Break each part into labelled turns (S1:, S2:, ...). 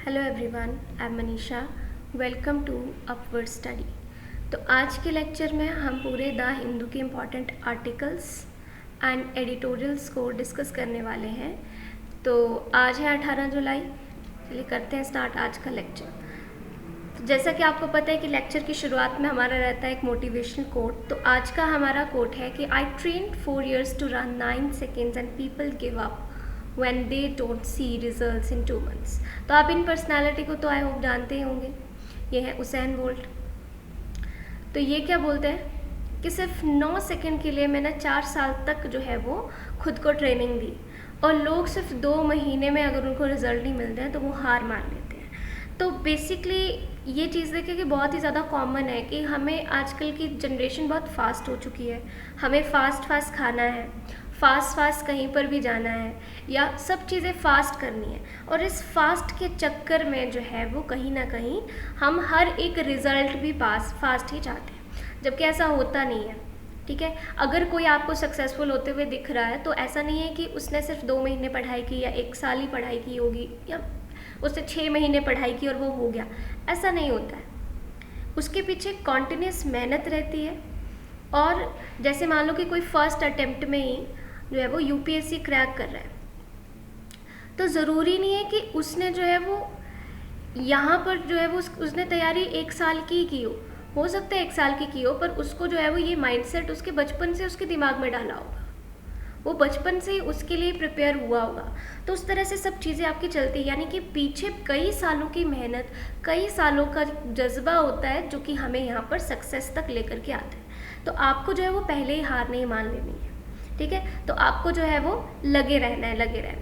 S1: Hello everyone, I am Manisha. Welcome to upward study. तो आज के लेक्चर में हम पूरे द हिंदू के इम्पॉर्टेंट आर्टिकल्स एंड एडिटोरियल्स को डिस्कस करने वाले हैं। तो आज है 18 जुलाई। चलिए करते हैं स्टार्ट आज का लेक्चर। तो जैसा कि आपको पता है कि लेक्चर की शुरुआत में हमारा रहता है एक मोटिवेशनल कोट। तो आज का हमारा कोट है कि I trained 4 years to run 9 seconds and people give up when they don't see results in 2 months। तो आप इन पर्सनालिटी को तो आई होप जानते ही होंगे। ये है उसेन बोल्ट। तो ये क्या बोलते हैं कि सिर्फ 9 सेकंड के लिए मैंने 4 साल तक जो है वो खुद को ट्रेनिंग दी, और लोग सिर्फ 2 महीने में अगर उनको रिजल्ट नहीं मिलते हैं तो वो हार मान लेते हैं। तो बेसिकली ये चीज़ देखिए कि बहुत ही ज़्यादा कॉमन है कि हमें आजकल की जनरेशन बहुत फास्ट हो चुकी है। हमें फास्ट खाना है, फास्ट कहीं पर भी जाना है, या सब चीज़ें फास्ट करनी है, और इस फास्ट के चक्कर में जो है वो कहीं ना कहीं हम हर एक रिज़ल्ट भी फास्ट ही चाहते हैं, जबकि ऐसा होता नहीं है। ठीक है, अगर कोई आपको सक्सेसफुल होते हुए दिख रहा है तो ऐसा नहीं है कि उसने सिर्फ 2 महीने पढ़ाई की या 1 साल ही पढ़ाई की होगी, या उसने 6 महीने पढ़ाई की और वो हो गया। ऐसा नहीं होता है। उसके पीछे कॉन्टिन्यूस मेहनत रहती है। और जैसे मान लो कि कोई फर्स्ट अटेम्प्ट में ही जो है वो यूपीएससी क्रैक कर रहा है, तो ज़रूरी नहीं है कि उसने जो है वो यहाँ पर जो है वो उसने तैयारी 1 साल की हो सकता है 1 साल की हो, पर उसको जो है वो ये माइंडसेट उसके बचपन से उसके दिमाग में डाला होगा, वो बचपन से ही उसके लिए प्रिपेयर हुआ होगा। तो उस तरह से सब चीज़ें आपकी चलती है, यानी कि पीछे कई सालों की मेहनत, कई सालों का जज्बा होता है जो कि हमें यहाँ पर सक्सेस तक लेकर के आता है। तो आपको जो है वो पहले ही हार नहीं मान लेनी है। ठीक है, तो आपको जो है वो लगे रहना है।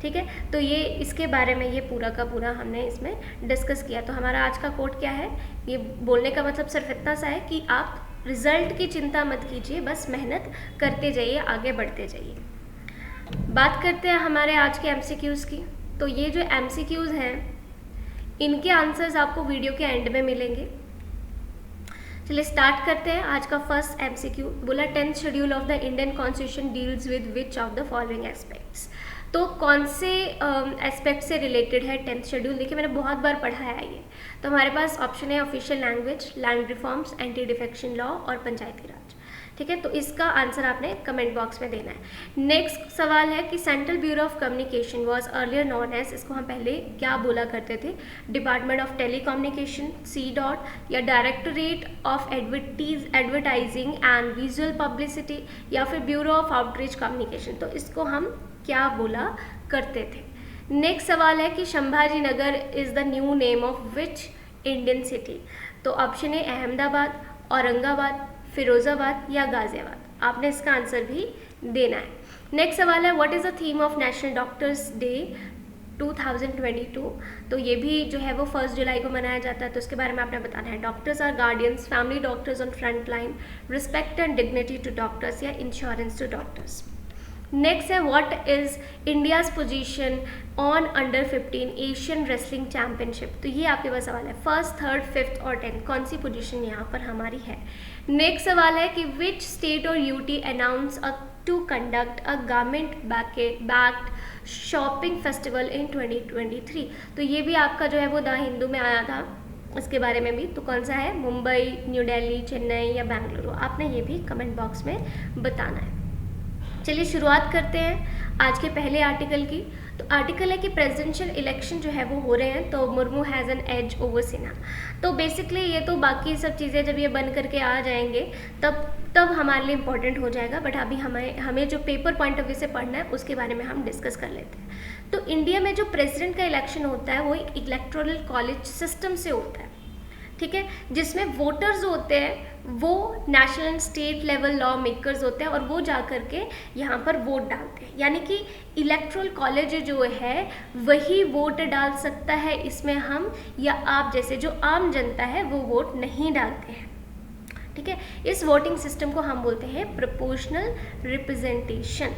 S1: ठीक है, तो ये इसके बारे में ये पूरा का पूरा हमने इसमें डिस्कस किया। तो हमारा आज का कोट क्या है, ये बोलने का मतलब सिर्फ इतना सा है कि आप रिजल्ट की चिंता मत कीजिए, बस मेहनत करते जाइए, आगे बढ़ते जाइए। बात करते हैं हमारे आज के एमसीक्यूज़ की। तो ये जो एमसीक्यूज़ हैं इनके आंसर्स आपको वीडियो के एंड में मिलेंगे। चलिए स्टार्ट करते हैं। आज का फर्स्ट एमसीक्यू बोला 10th schedule of the Indian constitution deals with which of the following aspects. तो कौन से एस्पेक्ट से रिलेटेड है 10th शेड्यूल? देखिए मैंने बहुत बार पढ़ा है ये। तो हमारे पास ऑप्शन है official language, land reforms, anti defection law और पंचायती राज। ठीक है, तो इसका आंसर आपने कमेंट बॉक्स में देना है। नेक्स्ट सवाल है कि central bureau of communication was earlier known as, इसको हम पहले क्या बोला करते थे? Department of telecommunication, C. या directorate of advertising and visual publicity, या फिर ब्यूरो ऑफ आउटरीच कम्युनिकेशन। तो इसको हम क्या बोला करते थे? नेक्स्ट सवाल है कि Sambhaji Nagar is the new name of which Indian city? तो ऑप्शन है अहमदाबाद, औरंगाबाद, फिरोज़ाबाद या गाज़ियाबाद। आपने इसका आंसर भी देना है। नेक्स्ट सवाल है what is the theme of national doctors day 2022? तो ये भी जो है वो 1 जुलाई को मनाया जाता है, तो इसके बारे में आपने बताना है। Doctors are guardians, family doctors on front line, respect and dignity to doctors या इंश्योरेंस टू डॉक्टर्स। नेक्स्ट है what is India's position on under 15 Asian wrestling championship? तो ये आपके पास सवाल है। 1st, 3rd, 5th और 10th कौन सी पोजीशन यहाँ पर हमारी है? नेक्स्ट सवाल है कि विच स्टेट और UT announce to conduct a government backed shopping festival in 2023? तो ये भी आपका जो है वो द हिंदू में आया था, इसके बारे में भी। तो कौन सा है? मुंबई, न्यू दिल्ली, चेन्नई या बेंगलुरु? आपने ये भी कमेंट बॉक्स में बताना है। चलिए शुरुआत करते हैं आज के पहले आर्टिकल की। तो आर्टिकल है कि प्रेसिडेंशियल इलेक्शन जो है वो हो रहे हैं, तो Murmu has an edge over Sinha. तो बेसिकली ये तो बाकी सब चीज़ें जब ये बन करके आ जाएंगे तब हमारे लिए इम्पोर्टेंट हो जाएगा, बट अभी हमें जो पेपर पॉइंट ऑफ व्यू से पढ़ना है उसके बारे में हम डिस्कस कर लेते हैं। तो इंडिया में जो प्रेसिडेंट का इलेक्शन होता है वो एक इलेक्टोरल कॉलेज सिस्टम से होता है। ठीक है, जिसमें वोटर्स होते हैं वो national and state level law makers होते हैं, और वो जा कर के यहाँ पर वोट डालते हैं। यानी कि इलेक्टोरल कॉलेज जो है वही वोट डाल सकता है इसमें, हम या आप जैसे जो आम जनता है वो वोट नहीं डालते हैं। ठीक है, इस वोटिंग सिस्टम को हम बोलते हैं प्रोपोर्शनल रिप्रेजेंटेशन।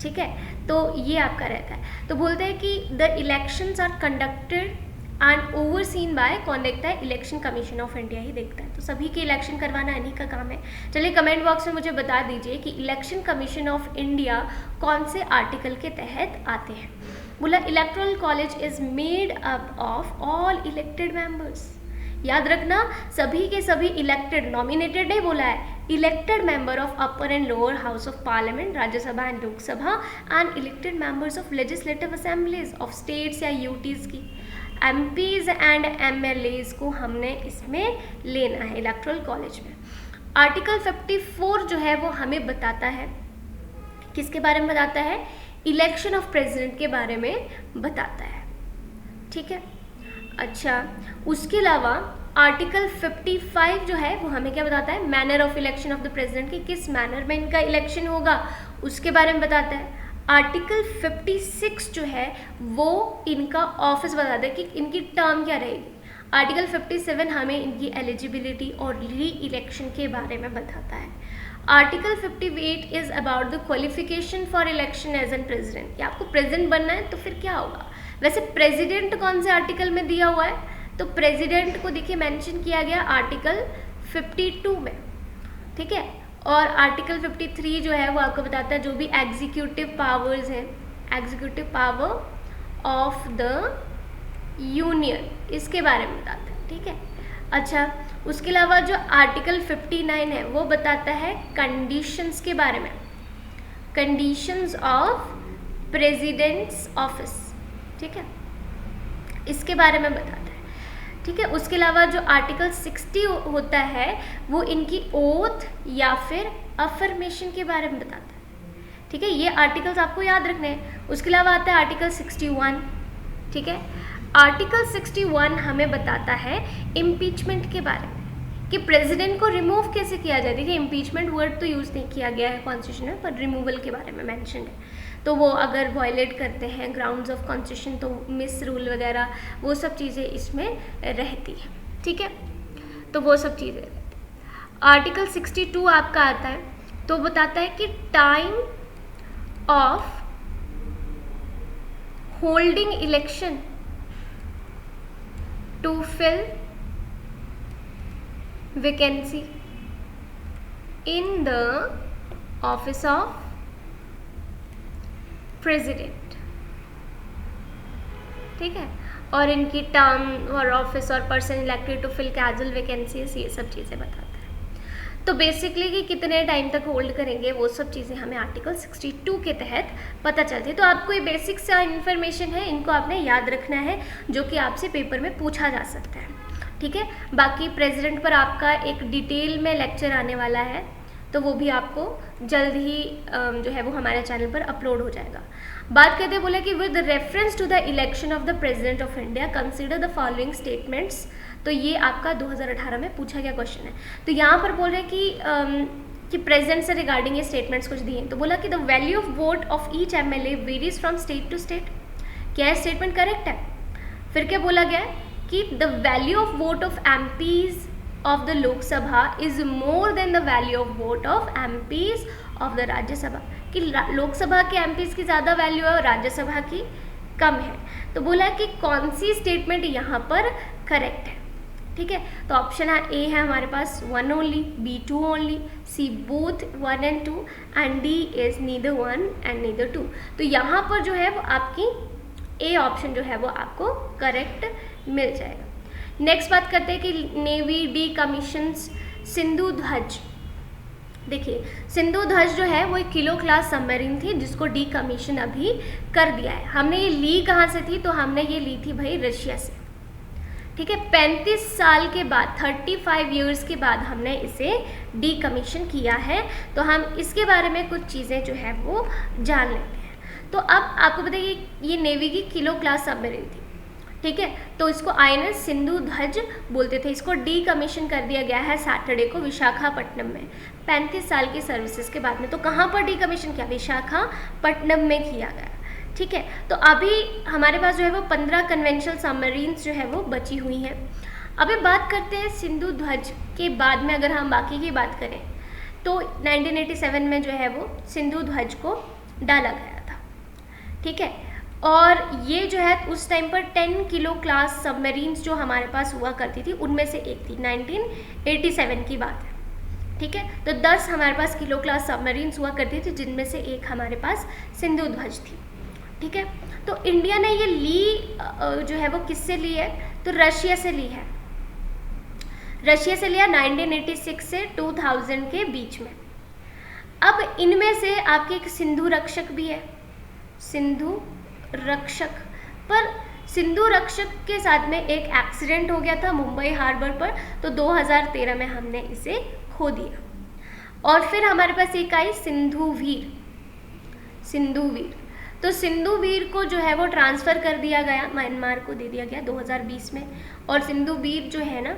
S1: ठीक है, तो ये आपका रहता है। तो बोलते हैं कि the elections are conducted and overseen by, कौन देखता है? इलेक्शन कमीशन ऑफ इंडिया ही देखता है। तो सभी के इलेक्शन करवाना इन्हीं का काम है। चलिए कमेंट बॉक्स में मुझे बता दीजिए कि इलेक्शन कमीशन ऑफ इंडिया कौन से आर्टिकल के तहत आते हैं। बोला electoral college is made up of all elected members. याद रखना सभी के सभी इलेक्टेड, नॉमिनेटेड नहीं बोला है, elected member of upper and lower house of parliament, Rajya Sabha and Lok Sabha, and elected members of legislative assemblies of states या यूटीज की। एमपीज एंड एमएलएज को हमने इसमें लेना है इलेक्टोरल कॉलेज में। आर्टिकल 54 जो है वो हमें बताता है, किसके बारे में बताता है, इलेक्शन ऑफ प्रेसिडेंट के बारे में बताता है, ठीक है। अच्छा, उसके अलावा आर्टिकल 55 जो है वो हमें क्या बताता है, manner of election of the president, की किस मैनर में इनका इलेक्शन होगा उसके बारे में बताता है। आर्टिकल 56 जो है वो इनका ऑफिस बताता है कि इनकी टर्म क्या रहेगी। आर्टिकल 57 हमें इनकी एलिजिबिलिटी और री इलेक्शन के बारे में बताता है। Article 58 is about the qualification for election as an president, कि आपको प्रेसिडेंट बनना है तो फिर क्या होगा। वैसे प्रेसिडेंट कौन से आर्टिकल में दिया हुआ है, तो प्रेसिडेंट को देखिए मेंशन किया गया आर्टिकल 52 में, ठीक है। और आर्टिकल 53 जो है वो आपको बताता है जो भी एग्जीक्यूटिव पावर्स हैं, executive power of the union, इसके बारे में बताता है, ठीक है। अच्छा, उसके अलावा जो आर्टिकल 59 है वो बताता है कंडीशंस के बारे में, कंडीशंस ऑफ प्रेसिडेंट्स ऑफिस, ठीक है, इसके बारे में बताता है, ठीक है। उसके अलावा जो आर्टिकल 60 होता है वो इनकी ओथ या फिर अफर्मेशन के बारे में बताता है, ठीक है। ये आर्टिकल्स आपको याद रखने हैं। उसके अलावा आता है आर्टिकल 61, ठीक है। आर्टिकल 61 हमें बताता है इम्पीचमेंट के बारे में, कि प्रेसिडेंट को रिमूव कैसे किया जाए। देखिए इम्पीचमेंट वर्ड तो यूज़ नहीं किया गया है कॉन्स्टिट्यूशन में, पर रिमूवल के बारे में मेंशन है। तो वो अगर वायलेट करते हैं ग्राउंड्स ऑफ कॉन्स्टिट्यूशन तो मिस रूल वगैरह वो सब चीज़ें इसमें रहती है, ठीक है। तो वो सब चीज़ें रहती है। आर्टिकल 62 आपका आता है तो बताता है कि time of holding election to fill vacancy in the office of president, ठीक है। और इनकी टर्म और ऑफिस और person elected to fill casual vacancies, ये सब चीज़ें बताता है। तो बेसिकली कि कितने टाइम तक होल्ड करेंगे वो सब चीज़ें हमें आर्टिकल 62 के तहत पता चलती है। तो आपको ये बेसिक सा इन्फॉर्मेशन है, इनको आपने याद रखना है, जो कि आपसे पेपर में पूछा जा सकता है, ठीक है। बाकी प्रेसिडेंट पर आपका एक डिटेल में लेक्चर आने वाला है, तो वो भी आपको जल्द ही जो है वो हमारे चैनल पर अपलोड हो जाएगा। बात करते बोला कि with reference to the election of the president of India consider the following statements. तो ये आपका 2018 में पूछा गया क्वेश्चन है। तो यहाँ पर बोल रहे हैं कि प्रेसिडेंट से रिगार्डिंग ये स्टेटमेंट्स कुछ दिए। तो बोला कि the value of vote of each MLA varies from state to state. क्या है स्टेटमेंट करेक्ट है? फिर क्या बोला गया है कि the value of vote of MPs of the Lok Sabha is more than the value of vote of MPs of the Rajya Sabha, कि लोकसभा के एमपीज की ज़्यादा वैल्यू है और राज्यसभा की कम है। तो बोला कि कौन सी स्टेटमेंट यहाँ पर करेक्ट है, ठीक है। तो ऑप्शन ए है हमारे पास 1 only, B 2 only, C both 1 and 2 and D is neither 1 and neither 2। तो यहाँ पर जो है वो आपकी ए ऑप्शन जो है वो आपको करेक्ट मिल जाएगा। नेक्स्ट बात करते हैं कि नेवी डी कमीशंस सिंधु ध्वज। देखिए सिंधु ध्वज जो है वो एक किलो क्लास सबमरीन थी जिसको डी कमीशन अभी कर दिया है। हमने ये ली कहाँ से थी? तो हमने ये ली थी भाई रशिया से, ठीक है। 35 साल के बाद, 35 ईयर्स के बाद हमने इसे डी कमीशन किया है। तो हम इसके बारे में कुछ चीज़ें जो है वो जान लेते हैं। तो अब आपको बताइए ये नेवी की किलो क्लास सबमरीन थी, ठीक है। तो इसको INS सिंधु ध्वज बोलते थे। इसको डी कमीशन कर दिया गया है सैटरडे को विशाखापट्टनम में 35 साल की सर्विसेज के बाद में। तो कहाँ पर डी कमीशन किया? विशाखापट्टनम में किया गया, ठीक है। तो अभी हमारे पास जो है वो 15 कन्वेंशनल सबमरीन्स जो है वो बची हुई हैं। अभी बात करते हैं सिंधु ध्वज के बाद में, अगर हम बाकी की बात करें तो 1987 में जो है वो सिंधु ध्वज को डाला गया था, ठीक है। और ये जो है उस टाइम पर 10 किलो क्लास सबमरीन्स जो हमारे पास हुआ करती थी उनमें से एक थी। 1987 की बात है, ठीक है। तो 10 हमारे पास किलो क्लास सबमरीन्स हुआ करती थी जिनमें से एक हमारे पास सिंधु ध्वज थी। ठीक है। तो इंडिया ने ये ली जो है वो किससे ली है, तो रशिया से ली है। रशिया से लिया 1986 से 2000 के बीच में। अब इनमें से आपके एक सिंधु रक्षक भी है, सिंधु रक्षक। पर सिंधु रक्षक के साथ में एक एक्सीडेंट हो गया था मुंबई हार्बर पर, तो 2013 में हमने इसे खो दिया। और फिर हमारे पास एक आई सिंधुवीर। सिंधुवीर, तो सिंधुवीर को जो है वो ट्रांसफ़र कर दिया गया, म्यांमार को दे दिया गया 2020 में। और सिंधुवीर जो है ना,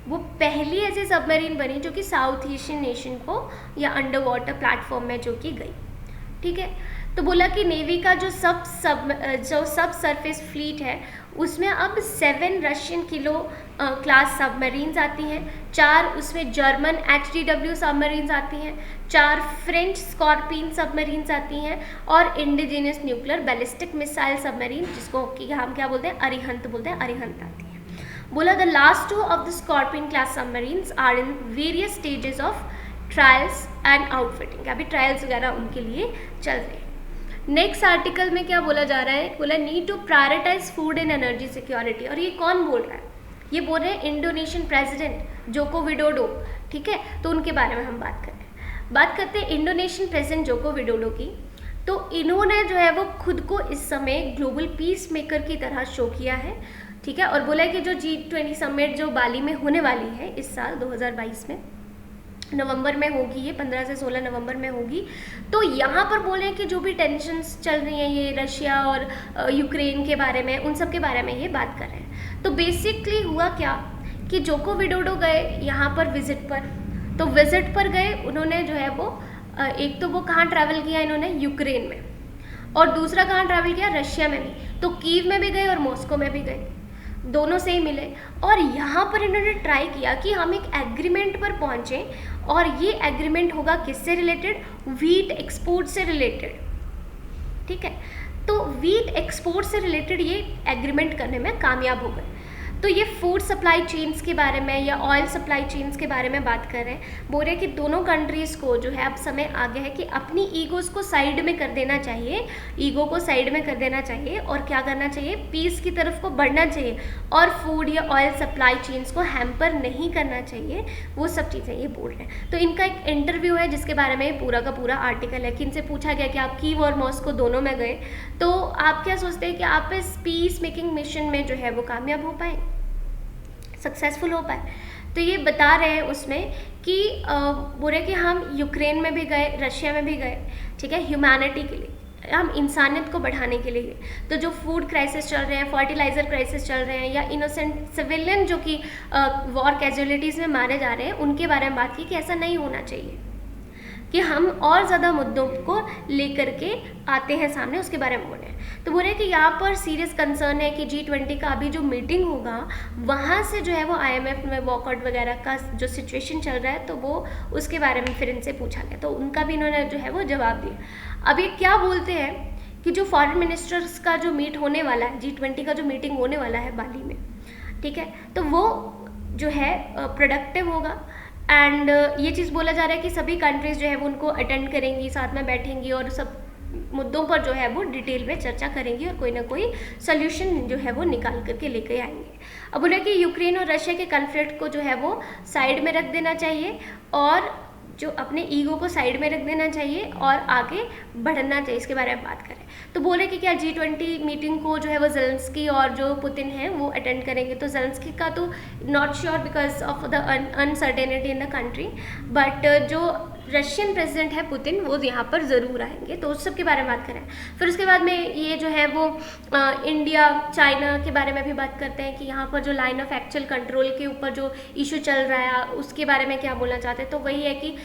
S1: वो पहली ऐसी सबमरीन बनी जो कि साउथ एशियन नेशन को या अंडर वाटर प्लेटफॉर्म में जो कि गई। ठीक है। तो बोला कि नेवी का जो सब सरफेस फ्लीट है उसमें अब 7 रशियन किलो क्लास सबमरीन्स आती हैं, 4 उसमें जर्मन HDW सबमरीन्स आती हैं, 4 फ्रेंच स्कॉर्पियन सबमरीन्स आती हैं और indigenous nuclear ballistic missile submarine, जिसको कि हम क्या बोलते हैं, अरिहंत बोलते हैं, अरिहंत आती है। बोला the last 2 of the scorpion class submarines are in various stages of trials and outfitting. अभी ट्रायल्स वगैरह उनके लिए चल रहे हैं। नेक्स्ट आर्टिकल में क्या बोला जा रहा है, बोला need to prioritize food and energy security. और ये कौन बोल रहा है, ये बोल रहे हैं इंडोनेशियन प्रेसिडेंट जोको विडोडो। ठीक है, तो उनके बारे में हम बात करते हैं इंडोनेशियन प्रेसिडेंट जोको विडोडो की। तो इन्होंने जो है वो खुद को इस समय ग्लोबल पीस मेकर की तरह शो किया है। ठीक है, और बोला है कि जो G20 समिट जो बाली में होने वाली है इस साल 2022 में, नवंबर में होगी, ये 15 से 16 नवंबर में होगी। तो यहाँ पर बोले हैं कि जो भी टेंशन्स चल रही हैं ये रशिया और यूक्रेन के बारे में, उन सब के बारे में ये बात कर रहे हैं। तो बेसिकली हुआ क्या कि जोको विडोडो गए यहाँ पर विजिट पर। तो विजिट पर गए उन्होंने जो है वो एक तो वो कहाँ ट्रैवल किया इन्होंने, यूक्रेन में, और दूसरा कहाँ ट्रैवल किया, रशिया में भी। तो कीव में भी गए और मॉस्को में भी गए, दोनों से ही मिले। और यहाँ पर इन्होंने ट्राई किया कि हम एक एग्रीमेंट पर पहुँचें, और ये एग्रीमेंट होगा किससे रिलेटेड, व्हीट एक्सपोर्ट से रिलेटेड। ठीक है, तो व्हीट एक्सपोर्ट से रिलेटेड ये एग्रीमेंट करने में कामयाब हो गए। तो ये फूड सप्लाई चेन्स के बारे में या ऑयल सप्लाई चेन्स के बारे में बात कर रहे हैं। बोल रहे हैं कि दोनों कंट्रीज़ को जो है अब समय आ गया है कि अपनी ईगोज़ को साइड में कर देना चाहिए, ईगो को साइड में कर देना चाहिए और क्या करना चाहिए, पीस की तरफ को बढ़ना चाहिए, और फूड या ऑयल सप्लाई चेन्स को हैम्पर नहीं करना चाहिए। वो सब चीज़ें ये बोल रहे हैं। तो इनका एक इंटरव्यू है जिसके बारे में पूरा का पूरा आर्टिकल है कि इनसे पूछा गया कि आप कीव और मॉस्को दोनों में गए, तो आप क्या सोचते हैं कि आप इस पीस मेकिंग मिशन में जो है वो कामयाब हो पाए, सक्सेसफुल हो पाए। तो ये बता रहे हैं उसमें कि बोले कि हम यूक्रेन में भी गए, रशिया में भी गए, ठीक है, ह्यूमैनिटी के लिए, हम इंसानियत को बढ़ाने के लिए। तो जो फूड क्राइसिस चल रहे हैं, फर्टिलाइज़र क्राइसिस चल रहे हैं, या इनोसेंट सिविलियन जो कि वॉर कैजुअलिटीज़ में मारे जा रहे हैं, उनके बारे में बात की कि ऐसा नहीं होना चाहिए, कि हम और ज़्यादा मुद्दों को लेकर के आते हैं सामने, उसके बारे में बोले। तो बोले कि यहाँ पर सीरियस कंसर्न है कि G20 का अभी जो मीटिंग होगा वहाँ से जो है वो IMF में वॉकआउट वगैरह का जो सिचुएशन चल रहा है, तो वो उसके बारे में फिर इनसे पूछा गया, तो उनका भी इन्होंने जो है वो जवाब दिया। अब ये क्या बोलते हैं कि जो फॉरेन मिनिस्टर्स का जो मीट होने वाला है, G20 का जो मीटिंग होने वाला है बाली में, ठीक है, तो वो जो है प्रोडक्टिव होगा। एंड ये चीज़ बोला जा रहा है कि सभी कंट्रीज़ जो है वो उनको अटेंड करेंगी, साथ में बैठेंगी और सब मुद्दों पर जो है वो डिटेल में चर्चा करेंगी और कोई ना कोई सोल्यूशन जो है वो निकाल करके लेके आएंगे। अब बोला कि यूक्रेन और रशिया के कॉन्फ्लिक्ट को जो है वो साइड में रख देना चाहिए और जो अपने ईगो को साइड में रख देना चाहिए और आगे बढ़ना चाहिए, इसके बारे में बात करें। तो बोले कि क्या G20 मीटिंग को जो है वो ज़ेलेंस्की और जो पुतिन हैं वो अटेंड करेंगे। तो ज़ेलेंस्की का तो not sure because of the uncertainty in the country, but जो रशियन प्रेसिडेंट है पुतिन, वो यहाँ पर ज़रूर आएंगे। तो उस सब के बारे में बात करें। फिर उसके बाद में ये जो है वो इंडिया चाइना के बारे में भी बात करते हैं कि यहाँ पर जो लाइन ऑफ एक्चुअल कंट्रोल के ऊपर जो इशू चल रहा है उसके बारे में क्या बोलना चाहते हैं। तो वही है कि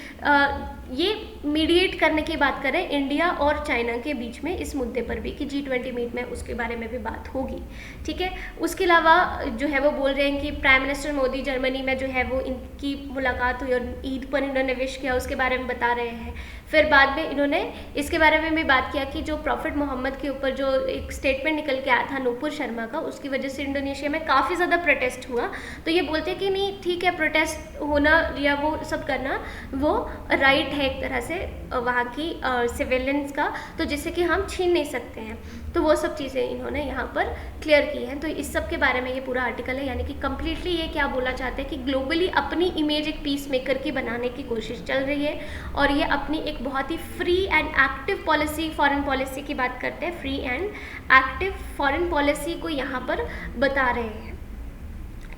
S1: ये मीडिएट करने की बात करें इंडिया और चाइना के बीच में इस मुद्दे पर भी कि G20 मीट में उसके बारे में भी बात होगी। ठीक है, उसके अलावा जो है वो बोल रहे हैं कि प्राइम मिनिस्टर मोदी जर्मनी में जो है वो इनकी मुलाकात हुई और ईद पर इन्होंने विश किया, उसके बारे में बता रहे हैं। फिर बाद में इन्होंने इसके बारे में भी बात किया कि जो प्रॉफिट मोहम्मद के ऊपर जो एक स्टेटमेंट निकल के आया था नूपुर शर्मा का, उसकी वजह से इंडोनेशिया में काफ़ी ज़्यादा प्रोटेस्ट हुआ। तो ये बोलते हैं कि नहीं ठीक है, प्रोटेस्ट होना या वो सब करना वो राइट है एक तरह से वहाँ की सिविलियंस का, तो जिससे कि हम छीन नहीं सकते हैं। तो वो सब चीज़ें इन्होंने यहाँ पर क्लियर की हैं। तो इस सब के बारे में ये पूरा आर्टिकल है, यानी कि कम्प्लीटली ये क्या बोला चाहते हैं कि ग्लोबली अपनी इमेज एक पीस मेकर की बनाने की कोशिश चल रही है, और ये अपनी एक बहुत ही free and active policy, foreign policy की बात करते हैं, free and active foreign policy को यहाँ पर बता रहे हैं,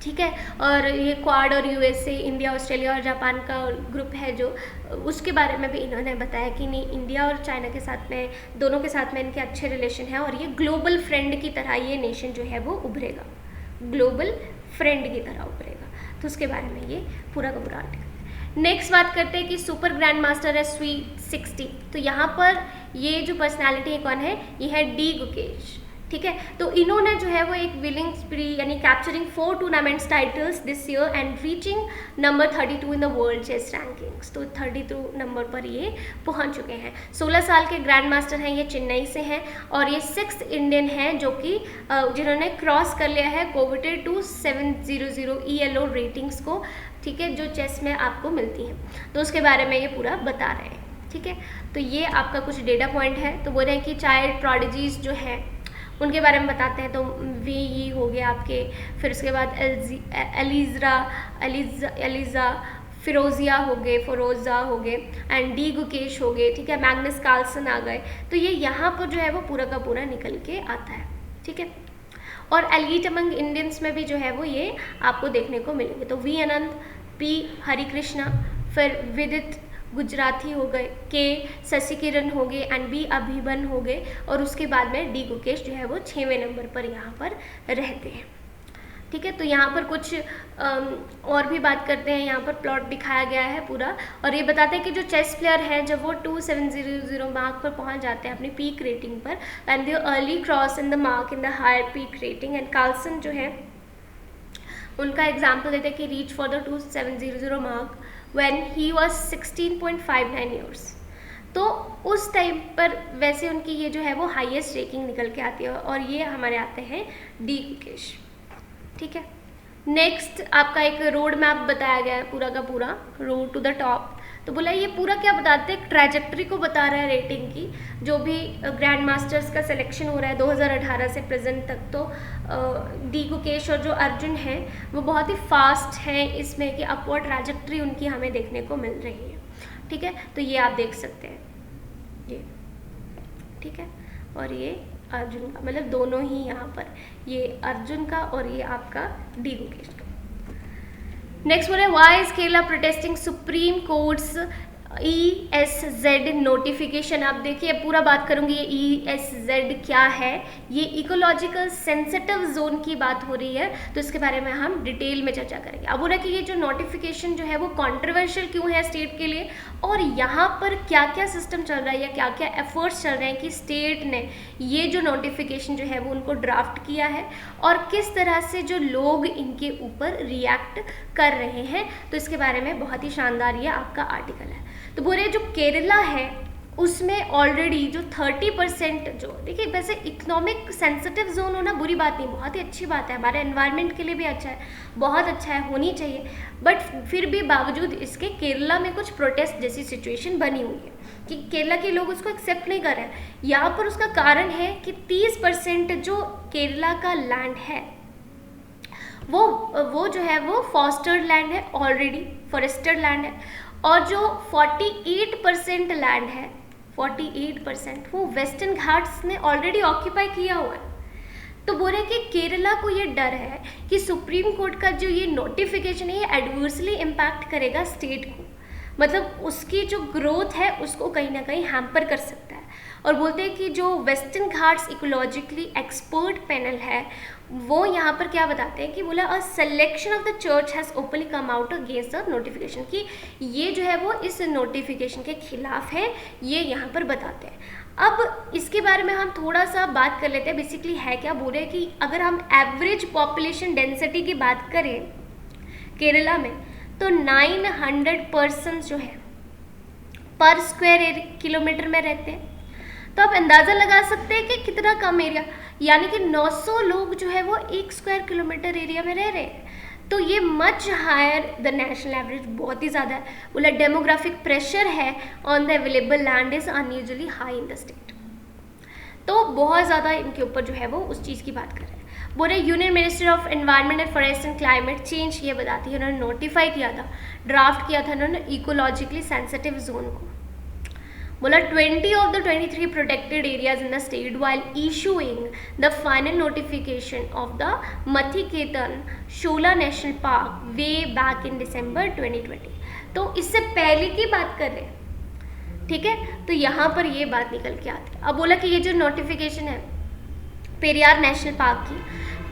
S1: ठीक है। और ये क्वाड और यूएसए, इंडिया, ऑस्ट्रेलिया और जापान का ग्रुप है जो, उसके बारे में भी इन्होंने बताया कि नहीं, इंडिया और चाइना के साथ में, दोनों के साथ में इनके अच्छे रिलेशन है, और ये ग्लोबल फ्रेंड की तरह ये नेशन जो है वो उभरेगा, ग्लोबल फ्रेंड की तरह उभरेगा। तो उसके बारे में ये पूरा का पूरा आर्टिकल। नेक्स्ट बात करते हैं कि सुपर ग्रैंड मास्टर है स्वीट 60। तो यहाँ पर ये जो पर्सनैलिटी कौन है, ये है डी गुकेश, ठीक है। तो इन्होंने जो है वो एक विलिंग स्प्री, यानी capturing 4 tournaments titles this year and reaching number 32 in the world chess rankings. तो 32 नंबर पर ये पहुंच चुके हैं। 16 साल के ग्रैंड मास्टर हैं, ये चेन्नई से हैं, और ये 6th इंडियन हैं जो कि जिन्होंने क्रॉस कर लिया है कोविटेड 2700 ELO रेटिंग्स को, ठीक है, जो चेस में आपको मिलती हैं। तो उसके बारे में ये पूरा बता रहे हैं, ठीक है। तो ये आपका कुछ डेटा पॉइंट है। तो बोल रहे हैं कि चाइल्ड प्रोडिजीज जो है उनके बारे में बताते हैं। तो वी हो गए आपके, फिर उसके बाद एलिज़ा, फिरोज़ा हो गए एंड डी गुकेश हो गए, ठीक है, मैग्नस कार्लसन आ गए। तो ये यहाँ पर जो है वो पूरा का पूरा निकल के आता है, ठीक है। और एलीट अमंग इंडियंस में भी जो है वो ये आपको देखने को मिलेंगे। तो वी अनंत, पी हरिकृष्णा, फिर विदित गुजराती हो गए, के शशिकिरण हो गए एंड बी अभिमन हो गए, और उसके बाद में डी गुकेश जो है वो 6वें नंबर पर यहाँ पर रहते हैं, ठीक है। तो यहाँ पर कुछ और भी बात करते हैं। यहाँ पर प्लॉट दिखाया गया है पूरा, और ये बताते हैं कि जो चेस प्लेयर हैं जब वो 2700 मार्क पर पहुँच जाते हैं अपनी पीक रेटिंग पर, and they early cross in the mark in the higher peak rating, and Carlsen जो है उनका एग्जाम्पल देते हैं कि reach for the 2700 mark when he was 16.59 years। तो उस टाइम पर वैसे उनकी ये जो है वो हाईएस्ट रैंकिंग निकल के आती है, और ये हमारे आते हैं डी गुकेश, ठीक है। नेक्स्ट आपका एक रोड मैप बताया गया है, पूरा का पूरा रोड टू द टॉप। तो बोला ये पूरा क्या बताते हैं, ट्रैजेक्टरी को बता रहा है रेटिंग की, जो भी ग्रैंड मास्टर्स का सिलेक्शन हो रहा है 2018 से प्रेजेंट तक। तो डी गुकेश और जो अर्जुन हैं वो बहुत ही फास्ट हैं इसमें कि अपवर्ड ट्रैजेक्टरी उनकी हमें देखने को मिल रही है, ठीक है। तो ये आप देख सकते हैं, ये ठीक है, और ये अर्जुन का, मतलब दोनों ही यहाँ पर, ये अर्जुन का और ये आपका डी गुकेश का। नेक्स्ट बोले why is Kerala protesting supreme court's ESZ notification. आप देखिए पूरा बात करूंगी ये ESZ क्या है। ये इकोलॉजिकल सेंसिटिव जोन की बात हो रही है, तो इसके बारे में हम डिटेल में चर्चा करेंगे। अब बोला कि ये जो नोटिफिकेशन जो है वो कंट्रोवर्शियल क्यों है स्टेट के लिए, और यहाँ पर क्या क्या सिस्टम चल रहा है या क्या क्या एफर्ट्स चल रहे हैं कि स्टेट ने ये जो नोटिफिकेशन जो है वो उनको ड्राफ्ट किया है, और किस तरह से जो लोग इनके ऊपर रिएक्ट कर रहे हैं। तो इसके बारे में बहुत ही शानदार ये आपका आर्टिकल है। तो बोले जो केरला है उसमें ऑलरेडी जो 30% जो, देखिए वैसे इकोनॉमिक सेंसिटिव जोन होना बुरी बात नहीं, बहुत ही अच्छी बात है, हमारे एनवायरनमेंट के लिए भी अच्छा है, बहुत अच्छा है, होनी चाहिए। बट फिर भी बावजूद इसके केरला में कुछ प्रोटेस्ट जैसी सिचुएशन बनी हुई है कि केरला के लोग उसको एक्सेप्ट नहीं कर रहे हैं। यहाँ पर उसका कारण है कि 30% जो केरला का लैंड है वो जो है वो फॉरेस्टेड लैंड है, ऑलरेडी फॉरेस्टेड लैंड है, और जो 48% लैंड है, 48% वो वेस्टर्न घाट्स ने ऑलरेडी ऑक्यूपाई किया हुआ है। तो बोले कि केरला को ये डर है कि सुप्रीम कोर्ट का जो ये नोटिफिकेशन है ये एडवर्सली इम्पैक्ट करेगा स्टेट को, मतलब उसकी जो ग्रोथ है उसको कहीं ना कहीं हैम्पर कर सकता है। और बोलते हैं कि जो western Ghats ecologically expert panel है वो यहाँ पर क्या बताते हैं कि बोला a selection of the church has openly come out against the notification, कि ये जो है वो इस नोटिफिकेशन के खिलाफ है, ये यहाँ पर बताते हैं। अब इसके बारे में हम थोड़ा सा बात कर लेते हैं। बेसिकली है क्या, बोले कि अगर हम एवरेज पॉपुलेशन डेंसिटी की बात करें केरला में तो 900 पर्सन जो है पर स्क्वायर किलोमीटर में रहते हैं। तो आप अंदाज़ा लगा सकते हैं कि कितना कम एरिया, यानी कि 900 लोग जो है वो 1 स्क्वायर किलोमीटर एरिया में रह रहे हैं। तो ये much higher the national average, बहुत ही ज़्यादा है। बोला डेमोग्राफिक प्रेशर है on the available land is unusually high in the state. तो बहुत ज़्यादा इनके ऊपर जो है वो उस चीज़ की बात कर रहे हैं। बोले union ministry of environment and forest and climate change ये बताती है, उन्होंने नोटिफाई किया था, ड्राफ्ट किया था उन्होंने इकोलॉजिकली सेंसिटिव जोन को। बोला 20 of the 23 protected areas in the state while issuing the final notification of the Mathiketan Shola National Park way back in December 2020। तो इससे पहले की बात कर रहे हैं, ठीक है। तो यहाँ पर ये बात निकल के आती है। अब बोला कि ये जो नोटिफिकेशन है पेरियार नेशनल पार्क की,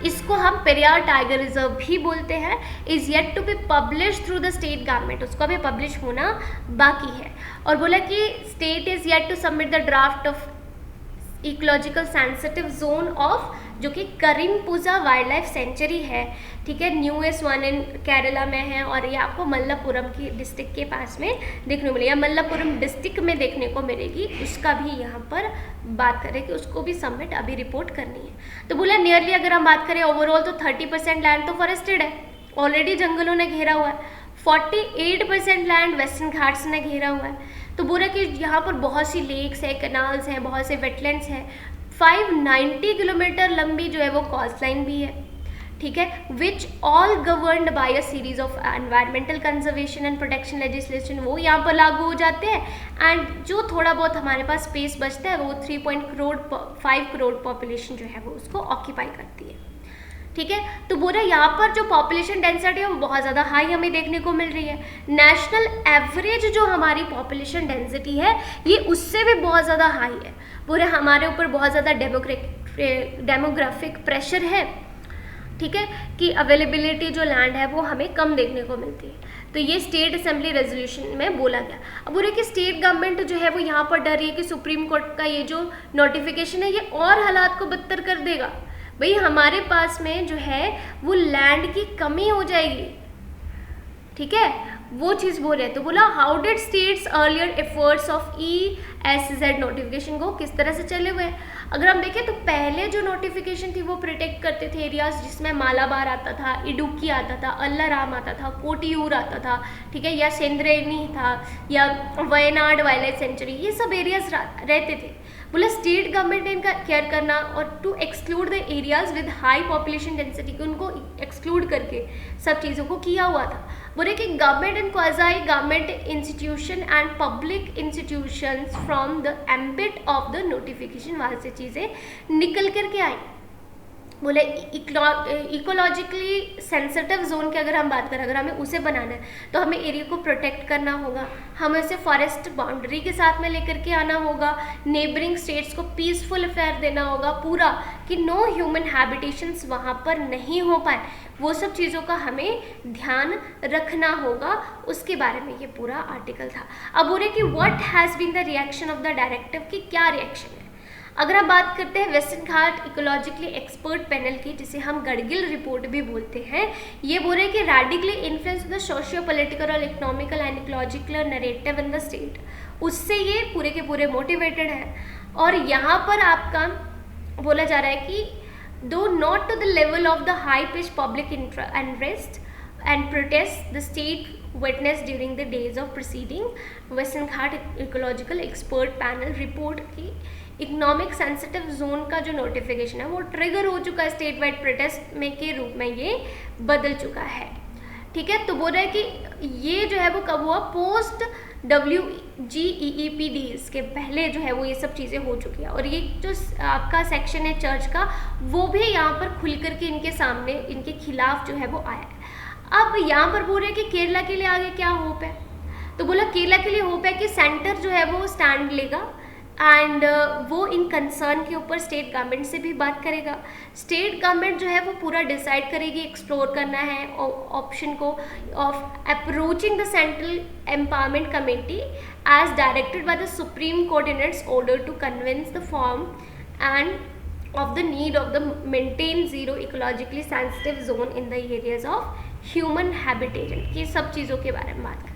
S1: इसको हम पेरियार टाइगर रिजर्व भी बोलते हैं, is yet to be publish through the state government, उसको अभी पब्लिश होना बाकी है। और बोला कि state is yet to submit the draft of ecological sensitive zone of, जो कि करीमपुजा वाइल्ड लाइफ सेंचुरी है, ठीक है, न्यूएस्ट वन इन केरला में है, और ये आपको मल्लापुरम की डिस्ट्रिक्ट के पास में देखने को मिलेगा, मल्लापुरम डिस्ट्रिक्ट में देखने को मिलेगी। उसका भी यहाँ पर बात करें कि उसको भी सबमिट अभी रिपोर्ट करनी है। तो बोला नियरली अगर हम बात करें ओवरऑल तो 30% लैंड तो फॉरेस्टेड है, ऑलरेडी जंगलों ने घेरा हुआ है, 48% लैंड वेस्टर्न घाट्स ने घेरा हुआ है। तो बोला कि यहाँ पर बहुत सी लेक्स है, कैनाल्स हैं, बहुत से वेटलैंड्स हैं, 590 किलोमीटर लंबी जो है वो कोस्ट लाइन भी है, ठीक है, which all governed bye a series of environmental conservation and protection legislation, वो यहाँ पर लागू हो जाते हैं। एंड जो थोड़ा बहुत हमारे पास स्पेस बचता है वो 3.5 करोड़ पॉपुलेशन जो है वो उसको ऑक्यूपाई करती है, ठीक है। तो बोला यहाँ पर जो पॉपुलेशन डेंसिटी है वो बहुत ज़्यादा हाई हमें देखने को मिल रही है। नेशनल एवरेज जो हमारी पॉपुलेशन डेंसिटी है ये उससे भी बहुत ज़्यादा हाई है। बोले हमारे ऊपर बहुत ज़्यादा डेमोग्राफिक प्रेशर है, ठीक है, कि अवेलेबिलिटी जो लैंड है वो हमें कम देखने को मिलती है। तो ये स्टेट असेंबली रेजोल्यूशन में बोला गया। अब बोले कि स्टेट गवर्नमेंट जो है वो यहाँ पर डर रही है कि सुप्रीम कोर्ट का ये जो नोटिफिकेशन है ये और हालात को बदतर कर देगा। भाई हमारे पास में जो है वो लैंड की कमी हो जाएगी, ठीक है, वो चीज़ बोल रहे हैं। तो बोला how did states earlier efforts of ESZ notification को किस तरह से चले हुए हैं। अगर हम देखें तो पहले जो नोटिफिकेशन थी वो प्रोटेक्ट करते थे एरियाज जिसमें मालाबार आता था, इडुक्की आता था, अल्लाराम आता था, कोटियूर आता था, ठीक है, या सेंद्रेनी था, या वयनाड वाइल्ड लाइफ सेंचुरी, ये सब एरियाज रहते थे। बोला स्टेट गवर्नमेंट ने इनका केयर करना और to exclude the areas with high population density, को उनको एक्सक्लूड करके सब चीज़ों को किया हुआ था। बोले कि government and quasi government institution and public institutions from the ambit of the notification, वहाँ से चीज़ें निकल करके आई। बोले इकोलॉजिकली सेंसिटिव जोन की अगर हम बात करें, अगर हमें उसे बनाना है तो हमें एरिया को प्रोटेक्ट करना होगा, हमें उसे फॉरेस्ट बाउंड्री के साथ में लेकर के आना होगा, नेबरिंग स्टेट्स को पीसफुल अफेयर देना होगा पूरा, कि नो ह्यूमन हैबिटेशंस वहाँ पर नहीं हो पाए, वो सब चीज़ों का हमें ध्यान रखना होगा। उसके बारे में ये पूरा आर्टिकल था। अब बोले कि what has been the reaction of the directive, की क्या रिएक्शन है। अगर हम बात करते हैं western Ghat ecologically expert panel की, जिसे हम गडगिल रिपोर्ट भी बोलते हैं, ये बोल रहे कि radically influence the socio political और economical and ecological narrative in the state, उससे ये पूरे के पूरे मोटिवेटेड हैं। और यहाँ पर आपका बोला जा रहा है कि do not to the level of the high pitch public interest and protest the state witnessed during the days of preceding Western Ghat Ecological Expert Panel report की इकोनॉमिक सेंसिटिव जोन का जो नोटिफिकेशन है वो trigger हो चुका है, state wide protest में के रूप में ये बदल चुका है, ठीक है। तो बोल रहा है कि ये जो है वो कब हुआ, पोस्ट WGEEPDs के पहले जो है वो ये सब चीज़ें हो चुकी है। और ये जो आपका सेक्शन है चर्च का, वो भी यहाँ पर खुल करके इनके सामने इनके खिलाफ जो है वो आया है। अब यहाँ पर बोल रहे हैं कि केरला के लिए आगे क्या होप है। तो बोला केरला के लिए होप है कि सेंटर जो है वो स्टैंड लेगा एंड वो इन कंसर्न के ऊपर स्टेट गवर्नमेंट से भी बात करेगा। स्टेट गवर्नमेंट जो है वो पूरा डिसाइड करेगी, एक्सप्लोर करना है ऑप्शन को of approaching the central empowerment committee as directed by the supreme court in its order to convince the form and of the need of the maintain zero ecologically sensitive zone in the areas of human habitation, ये सब चीज़ों के बारे में बात करते हैं।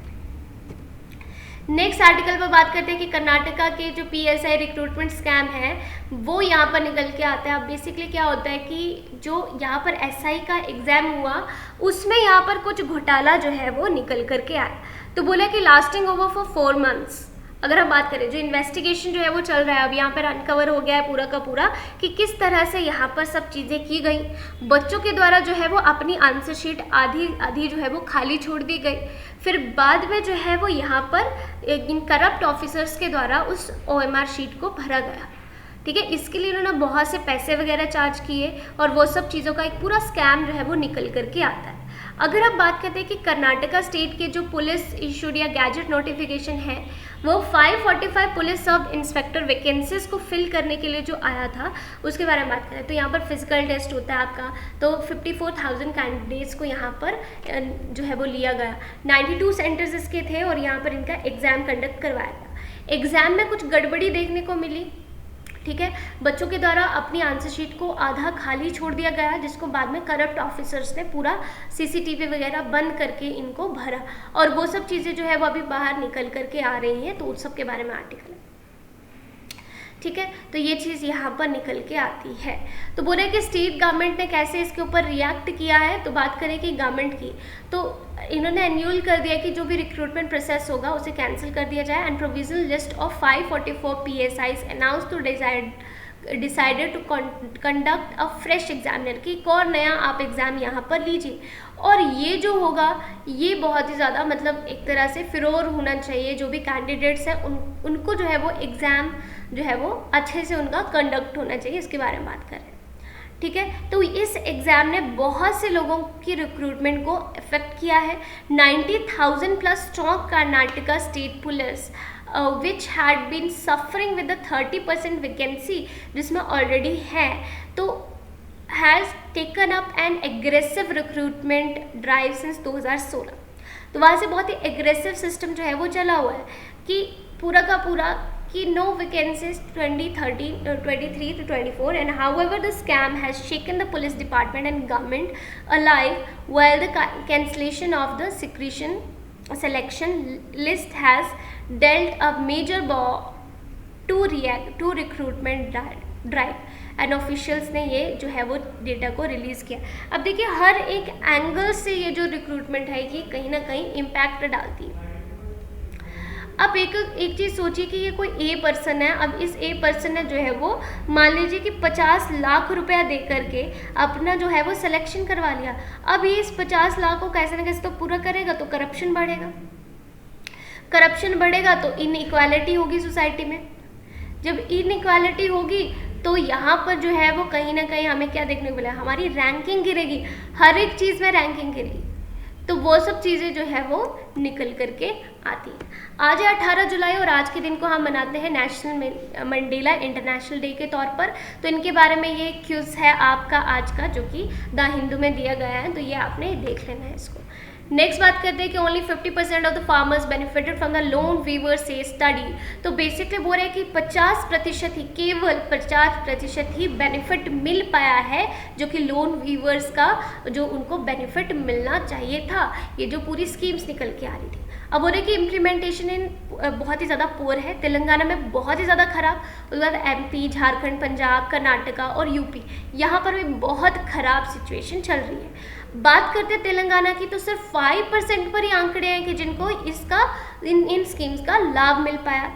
S1: Next article पर बात करते हैं कि कर्नाटका के जो PSI रिक्रूटमेंट स्कैम है वो यहाँ पर निकल के आता है। अब बेसिकली क्या होता है कि जो यहाँ पर SI का एग्ज़ाम हुआ उसमें यहाँ पर कुछ घोटाला जो है वो निकल करके आया। तो बोला कि लास्टिंग ओवर फॉर 4 months अगर हम बात करें, जो इन्वेस्टिगेशन जो है वो चल रहा है, अब यहाँ पर अनकवर हो गया है पूरा का पूरा कि किस तरह से यहाँ पर सब चीज़ें की गई। बच्चों के द्वारा जो है वो अपनी आंसर शीट आधी आधी जो है वो खाली छोड़ दी गई। फिर बाद में जो है वो यहाँ पर इन करप्ट ऑफिसर्स के द्वारा उस OMR शीट को भरा गया। ठीक है, इसके लिए उन्होंने बहुत से पैसे वगैरह चार्ज किए और वो सब चीज़ों का एक पूरा स्कैम जो है वो निकल करके आता है। अगर आप बात करते हैं कि कर्नाटका स्टेट के जो पुलिस इशूड या गैजेट नोटिफिकेशन है, वो 545 पुलिस सब इंस्पेक्टर वैकेंसीज को फिल करने के लिए जो आया था, उसके बारे में बात करें तो यहाँ पर फिजिकल टेस्ट होता है आपका, तो 54,000 कैंडिडेट्स को यहाँ पर जो है वो लिया गया। 92 सेंटर्स इसके थे और यहाँ पर इनका एग्ज़ाम कंडक्ट करवाया गया। एग्ज़ाम में कुछ गड़बड़ी देखने को मिली। ठीक है, बच्चों के द्वारा अपनी आंसर शीट को आधा खाली छोड़ दिया गया, जिसको बाद में करप्ट ऑफिसर्स ने पूरा CCTV वगैरह बंद करके इनको भरा, और वो सब चीज़ें जो है वो अभी बाहर निकल करके आ रही हैं, तो उस सब के बारे में आर्टिकल है। ठीक है, तो ये चीज़ यहाँ पर निकल के आती है। तो बोले कि स्टेट गवर्नमेंट ने कैसे इसके ऊपर रिएक्ट किया है, तो बात करें कि गवर्नमेंट की, तो इन्होंने एन्यूल कर दिया कि जो भी रिक्रूटमेंट प्रोसेस होगा उसे कैंसिल कर दिया जाए, and provisional list of 544 PSIs announce to decided to conduct a fresh examiner, कि एक और नया आप एग्ज़ाम यहाँ पर लीजिए। और ये जो होगा ये बहुत ही ज़्यादा मतलब एक तरह से फिरोर होना चाहिए, जो भी कैंडिडेट्स हैं उनको जो है वो एग्ज़ाम जो है वो अच्छे से उनका कंडक्ट होना चाहिए, इसके बारे में बात करें। ठीक है, तो इस एग्ज़ाम ने बहुत से लोगों की रिक्रूटमेंट को इफेक्ट किया है। 90,000 plus strong Karnataka state police which had been suffering with the 30% vacancy जिसमें ऑलरेडी है, तो has taken up an aggressive recruitment drive since 2016। तो वहाँ से बहुत ही एग्रेसिव सिस्टम जो है वो चला हुआ है कि पूरा का पूरा कि no vacancies 2023 to 24, and however the scam has shaken the police department and government alike, while the cancellation of the selection list has dealt a major blow to recruitment drive, and officials ने ये जो है वो data को release किया। अब देखिए हर एक एंगल से ये जो रिक्रूटमेंट है ये कहीं ना कहीं इम्पैक्ट डालती है। अब एक चीज़ सोचिए कि ये कोई ए पर्सन है, अब इस ए पर्सन ने जो है वो मान लीजिए कि 50 लाख रुपया दे करके अपना जो है वो सिलेक्शन करवा लिया। अब ये इस 50 लाख को कैसे ना कैसे तो पूरा करेगा, तो करप्शन बढ़ेगा, करप्शन बढ़ेगा तो इनइक्वालिटी होगी सोसाइटी में। जब इनइक्वालिटी होगी तो यहाँ पर जो है वो कहीं ना कहीं हमें क्या देखने को मिला, हमारी रैंकिंग गिरेगी, हर एक चीज़ में रैंकिंग गिरेगी, तो वो सब चीज़ें जो है वो निकल करके आती है। आज है 18 जुलाई और आज के दिन को हम मनाते हैं नेशनल मंडेला इंटरनेशनल डे के तौर पर। तो इनके बारे में ये क्यूज है आपका आज का, जो कि द हिंदू में दिया गया है, तो ये आपने देख लेना है इसको। नेक्स्ट बात करते हैं कि only 50% of the farmers benefited from the loan waiver से स्टडी। तो बेसिकली बोल रहे हैं कि 50% ही, केवल 50% ही बेनिफिट मिल पाया है, जो कि लोन वीवर्स का जो उनको बेनिफिट मिलना चाहिए था, ये जो पूरी स्कीम्स निकल के आ रही थी। अब बोल रहे कि इम्प्लीमेंटेशन इन बहुत ही ज़्यादा पुअर है, तेलंगाना में बहुत ही ज़्यादा खराब, उसके बाद MP, झारखंड, पंजाब, कर्नाटका और UP, यहाँ पर भी बहुत ख़राब सिचुएशन चल रही है। बात करते हैं तेलंगाना की, तो सिर्फ 5% पर ही आंकड़े हैं कि जिनको इसका इन स्कीम्स का लाभ मिल पाया।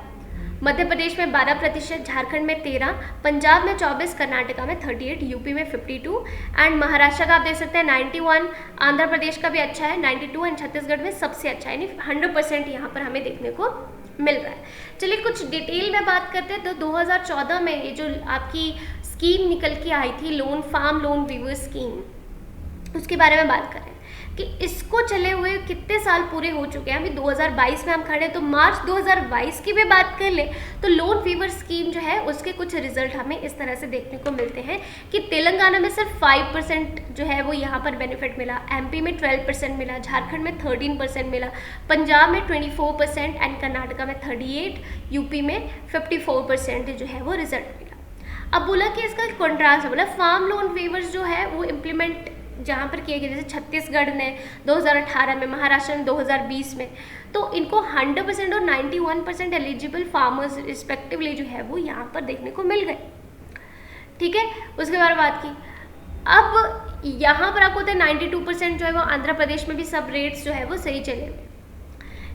S1: मध्य प्रदेश में 12%, झारखंड में 13%, पंजाब में 24%, कर्नाटका में 38%, UP में 52% एंड महाराष्ट्र का आप देख सकते हैं 91%, आंध्र प्रदेश का भी अच्छा है 92% एंड छत्तीसगढ़ में सबसे अच्छा है, यानी 100% यहाँ पर हमें देखने को मिल रहा है। चलिए कुछ डिटेल में बात करते हैं। तो 2014 में ये जो आपकी स्कीम निकल के आई थी, फार्म लोन वीवर स्कीम, उसके बारे में बात करें कि इसको चले हुए कितने साल पूरे हो चुके हैं। अभी 2022 में हम खड़े हैं, तो मार्च 2022 की भी बात कर ले तो लोन वीवर स्कीम जो है उसके कुछ रिजल्ट हमें इस तरह से देखने को मिलते हैं कि तेलंगाना में सिर्फ 5% जो है वो यहाँ पर बेनिफिट मिला, MP में 12% मिला, झारखंड में 13% मिला, पंजाब में 24% एंड कर्नाटका में 38%, UP में 54% जो है वो रिजल्ट मिला। अब बोला कि इसका कॉन्ट्रास्ट बोला फार्म लोन वीवर्स जो है वो इम्प्लीमेंट जहाँ पर किए गए, जैसे छत्तीसगढ़ ने 2018 में, महाराष्ट्र ने 2020 में, तो इनको 100% और 91% एलिजिबल फार्मर्स रिस्पेक्टिवली जो है वो यहाँ पर देखने को मिल गए। ठीक है, उसके बाद बात की। अब यहाँ पर आपको होता है 92% जो है वो आंध्र प्रदेश में भी सब रेट्स जो है वो सही चले हुए।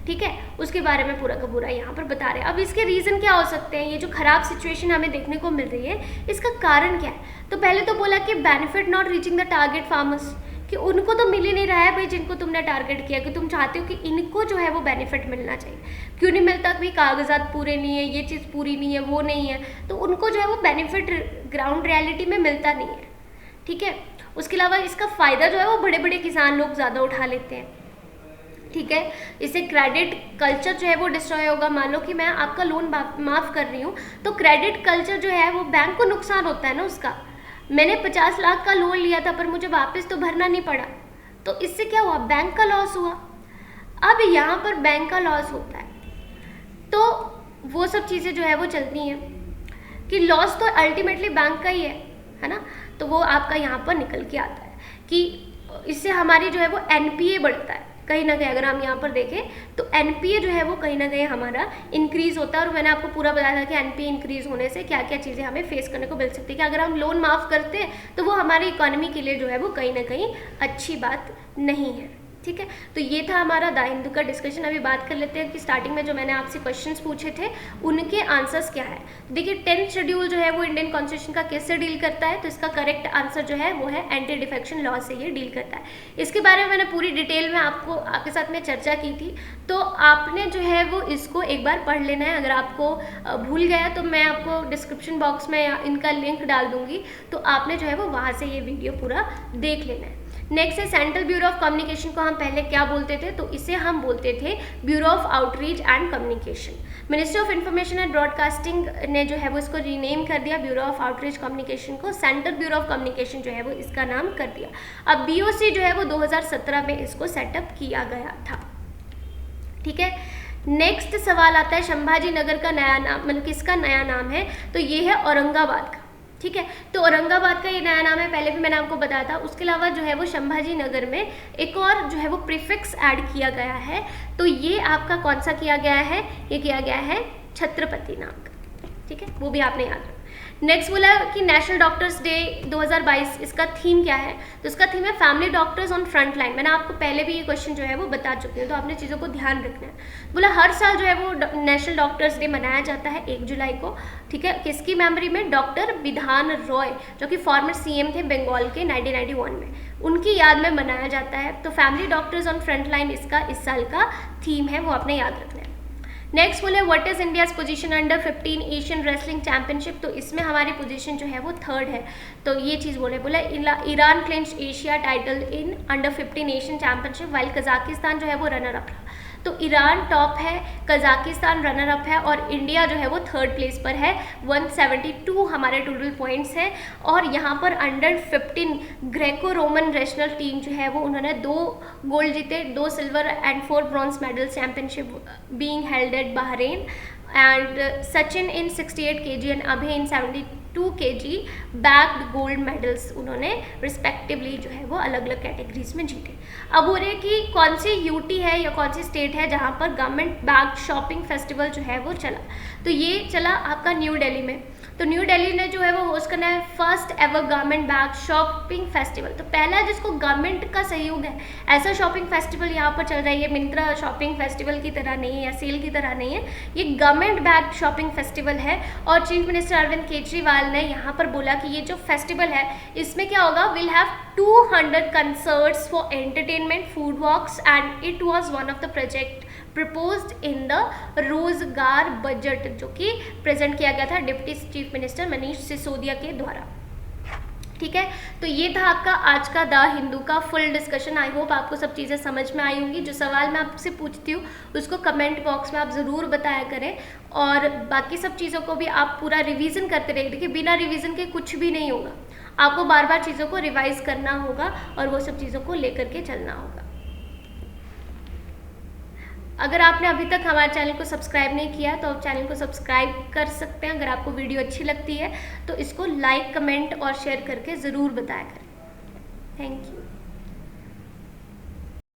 S1: ठीक है, उसके बारे में पूरा का पूरा यहाँ पर बता रहे हैं। अब इसके रीज़न क्या हो सकते हैं, ये जो खराब सिचुएशन हमें देखने को मिल रही है इसका कारण क्या है। तो पहले तो बोला कि benefit not reaching the target farmers, कि उनको तो मिल ही नहीं रहा है भाई जिनको तुमने टारगेट किया, कि तुम चाहते हो कि इनको जो है वो बेनिफिट मिलना चाहिए, क्यों नहीं मिलता, कोई कागजात पूरे नहीं है, ये चीज़ पूरी नहीं है, वो नहीं है, तो उनको जो है वो बेनिफिट ग्राउंड रियलिटी में मिलता नहीं है। ठीक है, उसके अलावा इसका फ़ायदा जो है वो बड़े बड़े किसान लोग ज़्यादा उठा लेते हैं। ठीक है, इससे क्रेडिट कल्चर जो है वो डिस्ट्रॉय होगा। मान लो कि मैं आपका लोन माफ़ कर रही हूँ, तो क्रेडिट कल्चर जो है वो बैंक को नुकसान होता है ना उसका। मैंने 50 लाख का लोन लिया था पर मुझे वापस तो भरना नहीं पड़ा, तो इससे क्या हुआ, बैंक का लॉस हुआ। अब यहाँ पर बैंक का लॉस होता है तो वो सब चीज़ें जो है वो चलती हैं कि लॉस तो अल्टीमेटली बैंक का ही है ना, तो वो आपका यहाँ पर निकल के आता है कि इससे हमारी जो है वो एनपीए बढ़ता है कहीं ना कहीं। अगर हम यहाँ पर देखें तो एनपीए जो है वो कहीं ना कहीं हमारा इंक्रीज होता है, और मैंने आपको पूरा बताया था कि एनपीए इंक्रीज होने से क्या क्या चीज़ें हमें फेस करने को मिल सकती है, कि अगर हम लोन माफ़ करते हैं तो वो हमारी इकोनॉमी के लिए जो है वो कहीं ना कहीं अच्छी बात नहीं है। ठीक है, तो ये था हमारा द हिंदू का डिस्कशन। अभी बात कर लेते हैं कि स्टार्टिंग में जो मैंने आपसे क्वेश्चंस पूछे थे उनके आंसर्स क्या है। तो देखिए 10th शेड्यूल जो है वो इंडियन कॉन्स्टिट्यूशन का किससे डील करता है, तो इसका करेक्ट आंसर जो है वो है एंटी डिफेक्शन लॉ से ये डील करता है। इसके बारे में मैंने पूरी डिटेल में आपके साथ में चर्चा की थी, तो आपने जो है वो इसको एक बार पढ़ लेना है। अगर आपको भूल गया तो मैं आपको डिस्क्रिप्शन बॉक्स में इनका लिंक डाल दूंगी, तो आपने जो है वो वहाँ से ये वीडियो पूरा देख लेना है। नेक्स्ट है सेंट्रल ब्यूरो ऑफ कम्युनिकेशन को हम पहले क्या बोलते थे, तो इसे हम बोलते थे bureau of outreach and communication. Ministry of information and broadcasting ने जो है वो इसको रीनेम कर दिया ब्यूरो ऑफ आउटरीच कम्युनिकेशन को, सेंट्रल ब्यूरो ऑफ कम्युनिकेशन जो है वो इसका नाम कर दिया। अब बीओसी जो है वो 2017 में इसको सेटअप किया गया था। ठीक है, नेक्स्ट सवाल आता है संभाजी नगर का नया नाम, मतलब किसका नया नाम है, तो ये है औरंगाबाद का। ठीक है, तो औरंगाबाद का ये नया नाम है, पहले भी मैंने आपको बताया था। उसके अलावा जो है वो संभाजी नगर में एक और जो है वो प्रीफिक्स ऐड किया गया है, तो ये आपका कौन सा किया गया है, ये किया गया है छत्रपति नाम का। ठीक है, वो भी आपने याद रखना। नेक्स्ट बोला कि नेशनल डॉक्टर्स डे 2022, इसका थीम क्या है, तो इसका थीम है family doctors on front line. मैंने आपको पहले भी ये क्वेश्चन जो है वो बता चुकी हूँ, तो आपने चीज़ों को ध्यान रखना है। बोला हर साल जो है वो नेशनल डॉक्टर्स डे मनाया जाता है 1 जुलाई को। ठीक है, किसकी मेमोरी में, डॉक्टर विधान रॉय जो कि फॉर्मर सीएम थे बंगाल के 1991 में, उनकी याद में मनाया जाता है। तो family doctors on front line इसका इस साल का थीम है, वो आपने याद रखना है। नेक्स्ट बोले what is India's position under 15 Asian wrestling championship, तो इसमें हमारी पोजीशन जो है वो 3rd है। तो ये चीज़ बोले Iran clinch Asia title in under 15 Asian championship, while Kazakhstan जो है वो रनर अप रहा। तो ईरान टॉप है, कजाकिस्तान रनर अप है, और इंडिया जो है वो 3rd प्लेस पर है। 172 हमारे टोटल पॉइंट्स हैं, और यहाँ पर under 15 Greco Roman national team जो है वो उन्होंने 2 गोल्ड जीते, 2 silver and 4 bronze medal, championship being held at Bahrain, and Sachin in 68 kg and Abhay in 72 kg backed gold medals उन्होंने रिस्पेक्टिवली जो है वो अलग अलग कैटेगरीज में जीते। अब हो रहे कि कौन सी यूटी है या कौन सी स्टेट है जहाँ पर गवर्नमेंट बैक्ड शॉपिंग फेस्टिवल जो है वो चला, तो ये चला आपका न्यू दिल्ली में। तो न्यू दिल्ली ने जो है वो होस्ट करना है first ever government backed shopping festival. तो पहला जिसको गवर्नमेंट का सहयोग है ऐसा शॉपिंग फेस्टिवल यहाँ पर चल रहा है। ये मिंत्रा शॉपिंग फेस्टिवल की तरह नहीं है या सेल की तरह नहीं है, ये गवर्नमेंट बैक्ड शॉपिंग फेस्टिवल है। और चीफ मिनिस्टर अरविंद केजरीवाल ने यहाँ पर बोला कि ये जो फेस्टिवल है इसमें क्या होगा, will have 200 concerts for entertainment, food walks, and it was one of the project proposed in the रोजगार बजट जो कि प्रेजेंट किया गया था deputy chief minister Manish Sisodia के द्वारा। ठीक है, तो ये था आपका आज का द हिंदू का फुल डिस्कशन। आई होप आपको सब चीज़ें समझ में आई होंगी। जो सवाल मैं आपसे पूछती हूँ उसको कमेंट बॉक्स में आप ज़रूर बताया करें, और बाकी सब चीज़ों को भी आप पूरा रिवीजन करते रहिए। देखिए बिना रिवीजन के कुछ भी नहीं होगा, आपको बार बार चीज़ों को रिवाइज करना होगा और वो सब चीज़ों को लेकर के चलना होगा। अगर आपने अभी तक हमारे चैनल को सब्सक्राइब नहीं किया तो आप चैनल को सब्सक्राइब कर सकते हैं। अगर आपको वीडियो अच्छी लगती है तो इसको लाइक, कमेंट और शेयर करके ज़रूर बताया करें। Thank you.